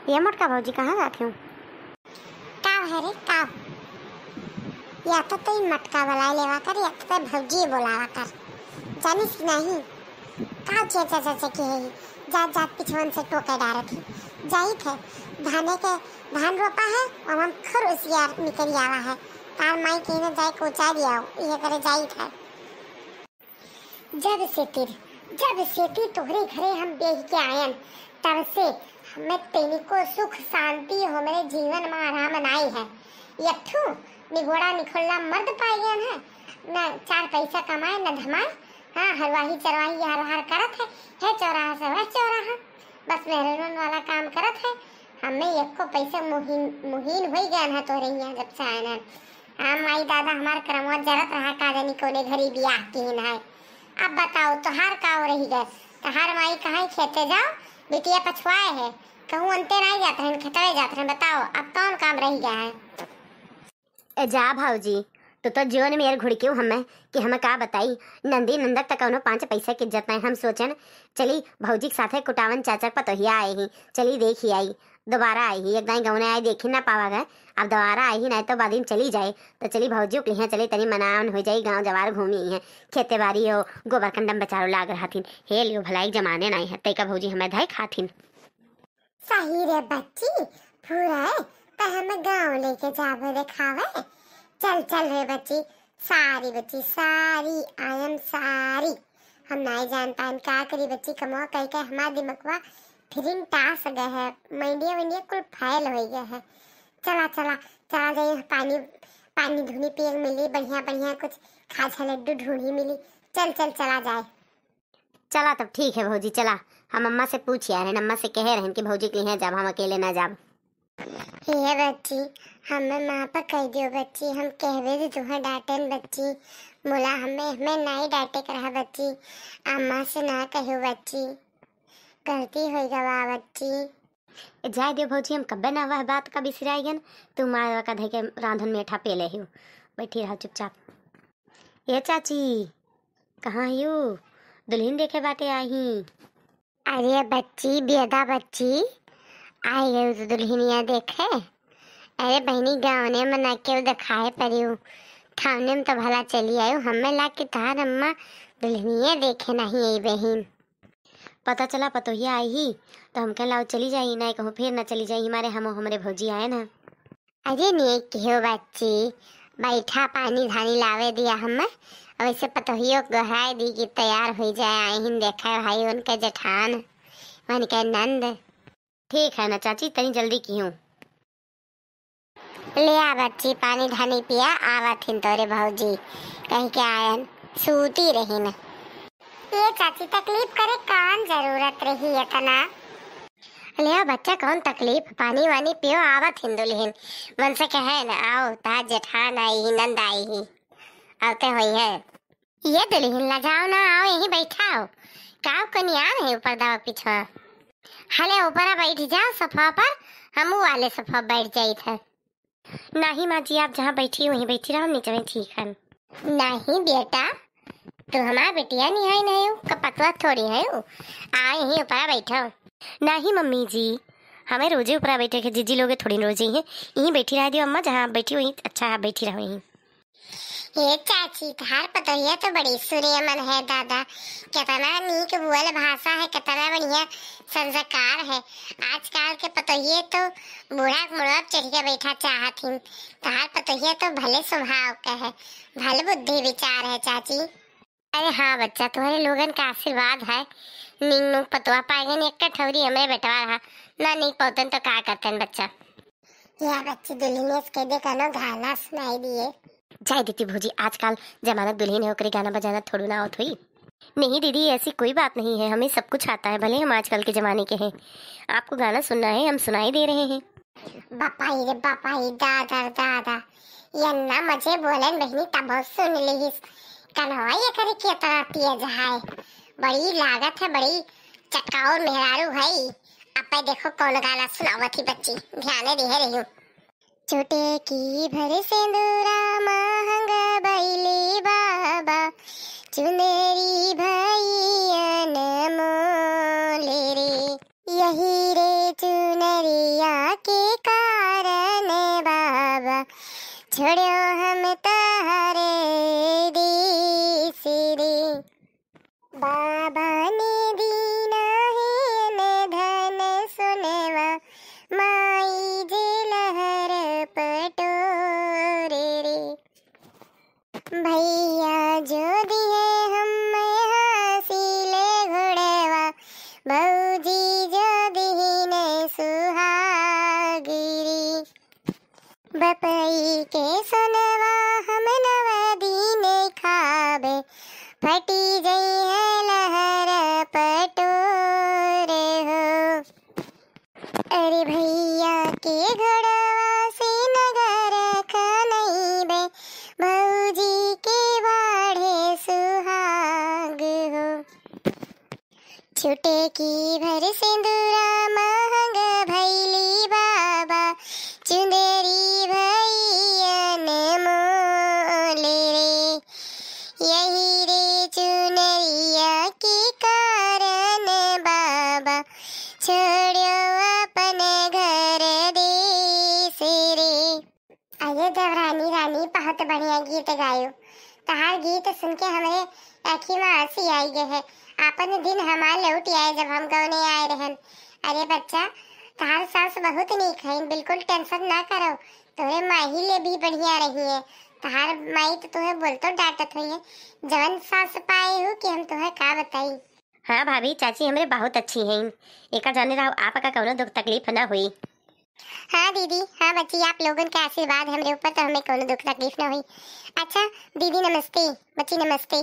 ये मटका भौजी कहाँ जाती हूँ? काव है रे काव, या तो मटका बुला लेवा कर या तो भौजी बोलावा कर, जानिस नहीं काव चेचा चचा के है जात जात पिछवन से टोके डारत है जाई थे धाने के धान रोपा है और हम खर उसियार निकल आवा है तार माई के न जाए कोचा दिया ये करे जाई था। जब से ती तोहरे घरे हम बेह के आयन तब से हमें तेनी को सुख शांति हो मेरे जीवन में आराम नाई है। यथू निगोड़ा निखोला मर्द पाए गए हैं न चार पैसा कमाए न धमाए। हाँ हरवाही चरवाही हर हर करत है चौराहा से वह चौराहा बस मेहरन वाला काम करत है। हमें एक को पैसा मुहीन हो गया है तोरे यहाँ जब से आए हैं। हाँ माई दादा हमार करमवा जरत रहा काजनी कोने घरी बियाह की है। अब बताओ तो हर का हो रही गए तो हर माई कहाँ खेते जाओ बिटिया पछुआए है कहूँ अंते नहीं जाते हैं खेतवे जाते हैं। बताओ अब कौन काम रह गया है। जा भाऊजी तो जीवन में यार घुड़के हमें कि हमें का बताई नंदी नंदक तक उन्होंने 5 पैसा की इज्जत नहीं। हम सोचन चली भौजी के साथे कुटावन चाचा पतोहिया आए ही चली देख ही आई दोबारा आई ही एकदम गाँव आई देखी ना पावा गए अब दोबारा आई ही नहीं तो बाद चली जाए तो चली भौजी उकली चली तनी मनावन हो जाए गाँव जवार घूमी है खेते बाड़ी हो गोबर कंडम बचारो लाग रहाथिन हे लियो भलाई जमाने नहीं है तैका भौजी हमें धाई खाथिन। सही रे बच्ची पूरा है तो हमें गाँव लेके जावे दिखावे। चल चल रे बच्ची सारी आई एम सारी हम नहीं जान पाए का करी बच्ची कमो कह के हमारा दिमागवा फिर टास गए है मैंडिया कुल फैल हो गया है। चला जाइए पानी धुनी पिए मिली बढ़िया कुछ खाजा लड्डू ढूंढी मिली चला जाए। चला तब ठीक है भौजी चला हम अम्मा से पूछ रहे अम्मा से कह रहे कि भौजी के लिए जब हम अकेले ना जाब। ये बच्ची हमें माँ पर कह दियो बच्ची हम कहवे से तुम्हें डांटन बच्ची बोला हमें नहीं डांटे कर बच्ची अम्मा से ना कहो बच्ची गलती हो गवा बच्ची। जाए दियो भौजी हम कब्बे ना वह बात का बिसराई गन तुम माँ का धे के रांधन में ठा पेले हो बैठी रहा चुपचाप। ये चाची कहाँ यू दुल्हन देखे बाटे आई। अरे बच्ची बेदा बच्ची आई गई तो दुल्हनिया देखे। अरे बहनी गाँव ने मना के दिखाए पड़ी हूँ थाने में तो भला चली आई हमें ला के तार अम्मा दुल्हनिया देखे नहीं आई बहन। पता चला पतोहिया आई ही तो हम कह लाओ चली जाई नहीं कहूँ फिर ना चली जाई हमारे भौजी आए ना। अरे नहीं क्यों बच्ची बैठा पानी धानी लावे दिया हमें वैसे पतोहियों गहाय दी कि तैयार हो जाए आई हिन देखा भाई उनके जेठान मन के नंद। ठीक है ना चाची तनी जल्दी की हूँ ले आ बच्ची पानी धानी पिया आवत हिन तोरे भौजी कहीं के आयन सूती रही न। ये चाची तकलीफ करे कौन जरूरत रही है तना ले आ बच्चा कौन तकलीफ पानी वानी पियो आवत हिन दुल्हन मन से कहे न आओ ता जेठान आई ही नंद आई ही आते हुई है। ये दुल्हन ला जाओ ना आओ यहीं बैठा हो काव कनिया है ऊपर दवा पीछा हले ऊपर बैठ जाओ सोफा पर हम वाले सोफा बैठ जाई थे। नहीं माँ जी आप जहाँ बैठी वहीं बैठी रहो नीचे में ठीक है। नहीं बेटा तू हमारा बेटिया नहीं हो कपतवा थोड़ी है आ यहीं ऊपर बैठो। नहीं मम्मी जी हमें रोजे ऊपर बैठे के जीजी लोग थोड़ी रोजे हैं यहीं बैठी रह दियो अम्मा जहाँ बैठी वहीं अच्छा आप बैठी रहो यहीं। ये चाची तार पतोहिया तो बड़ी सूर्य मन है दादा कितना नीक बोल भाषा है कितना बढ़िया संस्कार है। आजकल के पतोहिए तो बूढ़ा मुड़ा चढ़ के बैठा चाहत हिन तार पतोहिया तो भले स्वभाव का है भले बुद्धि विचार है चाची। अरे हाँ बच्चा तुम्हारे लोगन का आशीर्वाद है नींग नूंग पतवा पाएंगे एक कठौरी हमें बेटवा रहा ना नींग पौतन तो क्या करते हैं बच्चा। यह बच्ची दुल्हन के देखा ना गाना सुनाई दिए जाए दीदी भौजी आजकल जमाना दुल्हन है ओकरे गाना बजाना थोड़ी ना होत हुई। नहीं दीदी ऐसी कोई बात नहीं है हमें सब कुछ आता है भले हम आजकल के जमाने के हैं आपको गाना सुनना है हम सुनाई दे रहे हैं। बापाई दादा यन्ना मजे बोलन बहनी तब सुन ली कन्हवा ये करे के तरह पिए जहाए बड़ी लागत है बड़ी चक्काओ मेहरारू है। अब देखो कौन गाना सुनावत थी बच्ची ध्यान दे रही हूँ। छोटे की भर सिंदूरा महंगा बैले बाबा चुनरी भैया मोले रे यही रे चुनरिया के कारण बाबा छोड़ो हम तहारे देश रे। बाबा ने दीना है न धन सुनवा माई जे लहर पटोरे रे। भैया जो दिए हम हासिले घोड़वा भौजी जो दीने सुहागिरी। बपई के सुनवा हम नवदीने खाबे फटी जई है लहर पटोरे हो। अरे भैया के घोड़वा से नगर खनई बे भौजी के बाढ़े सुहाग हो। छुटे की भर सिंदूरा महंग भैली बाबा चुंदरी भैयन मोले रे। यही रे चुनरिया के कारण बाबा छोड़ो अपन घर देश रे। आइए देवरानी रानी बहुत बढ़िया गीत गायो। तहार गीत सुन के हमारे आँखी में आंसू आई गए है। आपन दिन हमार लौट आए जब हम गौने आए रहन। अरे बच्चा तहार सास बहुत नीक है, बिल्कुल टेंशन ना करो। तोरे माही ले भी बढ़िया रही है। तहार माई तो तुम्हें बोलतो डांटत हुई है। जवन सास पाए हो कि हम तुम्हें का बताई। हाँ भाभी, चाची हमरे बहुत अच्छी हैं। एका जाने रहो आपका कौनो दुख तकलीफ ना हुई। हाँ दीदी, हाँ बच्ची, आप लोगों का आशीर्वाद हमरे ऊपर तो हमें कोनो दुख तकलीफ ना हुई। अच्छा दीदी नमस्ते, बच्ची नमस्ते।